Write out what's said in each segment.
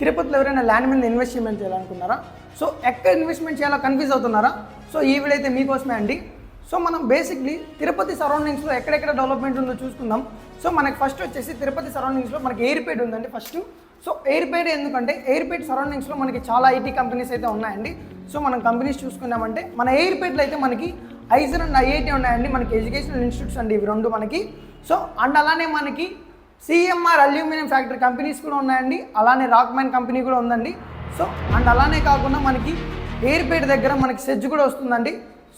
తిరుపతిలో ఎవరైనా ల్యాండ్ మీద ఇన్వెస్ట్మెంట్ చేయాలనుకున్నారా? సో ఎక్కడ ఇన్వెస్ట్మెంట్ చేయాలో కన్ఫ్యూజ్ అవుతున్నారా? సో ఈ వీడియో అయితే మీకోసమే అండి. సో మనం బేసిక్లీ తిరుపతి సరౌండింగ్స్లో ఎక్కడెక్కడ డెవలప్మెంట్ ఉందో చూసుకుందాం. సో మనకి ఫస్ట్ వచ్చేసి తిరుపతి సరౌండింగ్స్లో మనకి ఎయిర్పేట్ ఉందండి ఫస్ట్. సో ఎయిర్పేట్ ఎందుకంటే ఎయిర్పేట్ సరౌండింగ్స్లో మనకి చాలా ఐటీ కంపెనీస్ అయితే ఉన్నాయండి. సో మనం కంపెనీస్ చూసుకున్నామంటే మన ఎయిర్పేట్లో అయితే మనకి ఐజర్ అండ్ ఐఐటీ ఉన్నాయండి, మనకి ఎడ్యుకేషనల్ ఇన్స్టిట్యూట్స్ అండి ఇవి రెండు మనకి. సో అండ్ అలానే మనకి సిఎంఆర్ అల్యూమినియం ఫ్యాక్టరీ కంపెనీస్ కూడా ఉన్నాయండి, అలానే రాక్మ్యాన్ కంపెనీ కూడా ఉందండి. సో అండ్ అలానే కాకుండా మనకి ఎయిర్పేట్ దగ్గర మనకి సెజ్ కూడా వస్తుందండి.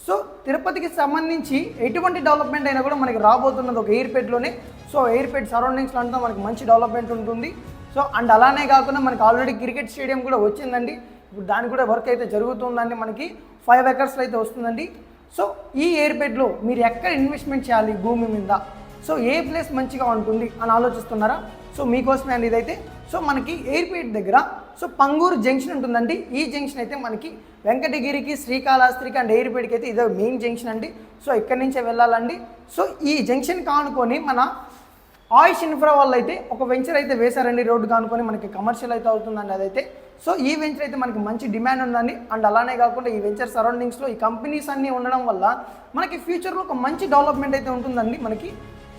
సో తిరుపతికి సంబంధించి ఎటువంటి డెవలప్మెంట్ అయినా కూడా మనకి రాబోతున్నది ఒక ఎయిర్పేట్లోనే. సో ఎయిర్పేట్ సరౌండింగ్స్లో అంతా మనకి మంచి డెవలప్మెంట్ ఉంటుంది. సో అండ్ అలానే కాకుండా మనకి ఆల్రెడీ క్రికెట్ స్టేడియం కూడా వచ్చిందండి, ఇప్పుడు దానికి కూడా వర్క్ అయితే జరుగుతుందండి. మనకి 5 acres అయితే వస్తుందండి. సో ఈ ఎయిర్పేట్లో మీరు ఎక్కడ ఇన్వెస్ట్మెంట్ చేయాలి భూమి మీద, సో ఏ ప్లేస్ మంచిగా ఉంటుంది అని ఆలోచిస్తున్నారా? సో మీకోసమే అండి ఇదైతే. సో మనకి ఎయిర్పేట్ దగ్గర సో పంగూరు జంక్షన్ ఉంటుందండి. ఈ జంక్షన్ అయితే మనకి వెంకటగిరికి, శ్రీకాళహస్తికి అండ్ ఎయిర్పేట్కి అయితే ఇదే మెయిన్ జంక్షన్ అండి. సో ఇక్కడి నుంచే వెళ్ళాలండి. సో ఈ జంక్షన్ కానుకొని మన ఆయుష్ ఇన్ఫ్రా వాళ్ళు అయితే ఒక వెంచర్ అయితే వేశారండి, రోడ్డు కానుకొని మనకి కమర్షియల్ అయితే అవుతుందండి అదైతే. సో ఈ వెంచర్ అయితే మనకి మంచి డిమాండ్ ఉందండి. అండ్ అలానే కాకుండా ఈ వెంచర్ సరౌండింగ్స్లో ఈ కంపెనీస్ అన్నీ ఉండడం వల్ల మనకి ఫ్యూచర్లో ఒక మంచి డెవలప్మెంట్ అయితే ఉంటుందండి మనకి.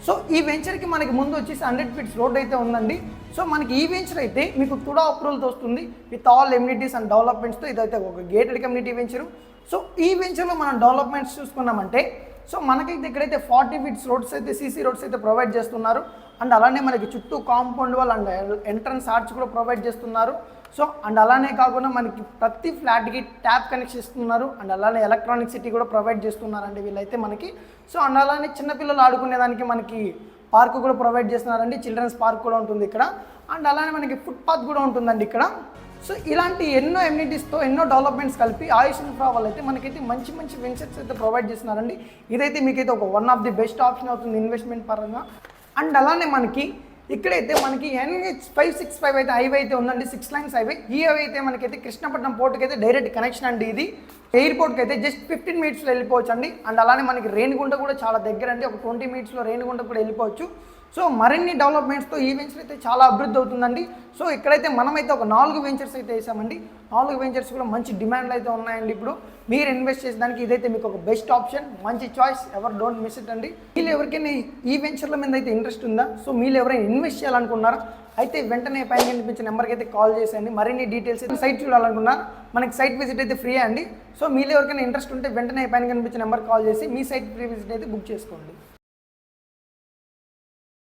సో ఈ వెంచర్కి మనకి ముందు వచ్చేసి 100 feet రోడ్ అయితే ఉందండి. సో మనకి ఈ వెంచర్ అయితే మీకు తుడా అప్రూవల్తో వస్తుంది విత్ ఆల్ ఎమ్యూనిటీస్ అండ్ డెవలప్మెంట్స్తో. ఇదైతే ఒక గేటెడ్ కమ్యూనిటీ వెంచరు. సో ఈ వెంచర్లో మనం డెవలప్మెంట్స్ చూసుకున్నామంటే సో మనకైతే ఇక్కడైతే 40 feet రోడ్స్ అయితే సీసీ రోడ్స్ అయితే ప్రొవైడ్ చేస్తున్నారు. అండ్ అలానే మనకి చుట్టూ compound wall and entrance arch కూడా ప్రొవైడ్ చేస్తున్నారు. సో అండ్ అలానే కాకుండా మనకి ప్రతి ఫ్లాట్కి ట్యాప్ కనెక్షన్ ఇస్తున్నారు. అండ్ అలానే ఎలక్ట్రానిక్ సిటీ కూడా ప్రొవైడ్ చేస్తున్నారండి వీళ్ళైతే మనకి. సో అండ్ అలానే చిన్నపిల్లలు ఆడుకునేదానికి మనకి పార్క్ కూడా ప్రొవైడ్ చేస్తున్నారండి, చిల్డ్రన్స్ పార్క్ కూడా ఉంటుంది ఇక్కడ. అండ్ అలానే మనకి ఫుట్పాత్ కూడా ఉంటుందండి ఇక్కడ. సో ఇలాంటి ఎన్నో ఎమ్యూనిటీస్తో ఎన్నో డెవలప్మెంట్స్ కలిపి ఆయుష్ ఇన్ఫ్రా వాళ్ళు అయితే మనకైతే మంచి మంచి వెంచర్స్ అయితే ప్రొవైడ్ చేస్తున్నారండి. ఇదైతే మీకైతే ఒక one of the best option అవుతుంది ఇన్వెస్ట్మెంట్ పరంగా. అండ్ అలానే మనకి ఇక్కడైతే మనకి NH 565 అయితే హైవే అయితే ఉందండి, 6 lanes హైవే. ఈ హైవే అయితే మనకైతే కృష్ణపట్నం పోర్టుకి అయితే డైరెక్ట్ కనెక్షన్ అండి. ఇది ఎయిర్పోర్ట్కి అయితే జస్ట్ 15 minutesలో వెళ్ళిపోవచ్చు అండి. అండ్ అలానే మనకి రేణిగుంట కూడా చాలా దగ్గర అండి, ఒక 20 minutesలో రేణిగుంట కూడా వెళ్ళిపోవచ్చు. సో మరిన్ని డెవలప్మెంట్స్తో ఈ వెంచర్ అయితే చాలా అభివృద్ధి అవుతుందండి. సో ఇక్కడైతే మనమైతే ఒక 4 వెంచర్స్ అయితే వేసామండి. 4 వెంచర్స్ కూడా మంచి డిమాండ్లు అయితే ఉన్నాయండి. ఇప్పుడు మీరు ఇన్వెస్ట్ చేసేదానికి ఇదైతే మీకు ఒక బెస్ట్ ఆప్షన్, మంచి చాయిస్, ఎవరు డోంట్ మిస్ ఇట్ అండి. మీరు ఎవరికైనా ఈ వెంచర్ల మీద అయితే ఇంట్రెస్ట్ ఉందా, సో మీరు ఎవరైనా ఇన్వెస్ట్ చేయాలనుకున్నారా అయితే వెంటనే పైన కనిపించిన నెంబర్కి అయితే కాల్ చేసేయండి. మరిన్ని డీటెయిల్స్ అయితే సైట్ చూడాలనుకున్నారు మనకి సైట్ విజిట్ అయితే ఫ్రీ అండి. సో మీరు ఎవరికైనా ఇంట్రెస్ట్ ఉంటే వెంటనే పైన కనిపించిన నెంబర్కి కాల్ చేసి మీ సైట్ ఫ్రీ విజిట్ అయితే బుక్ చేసుకోండి.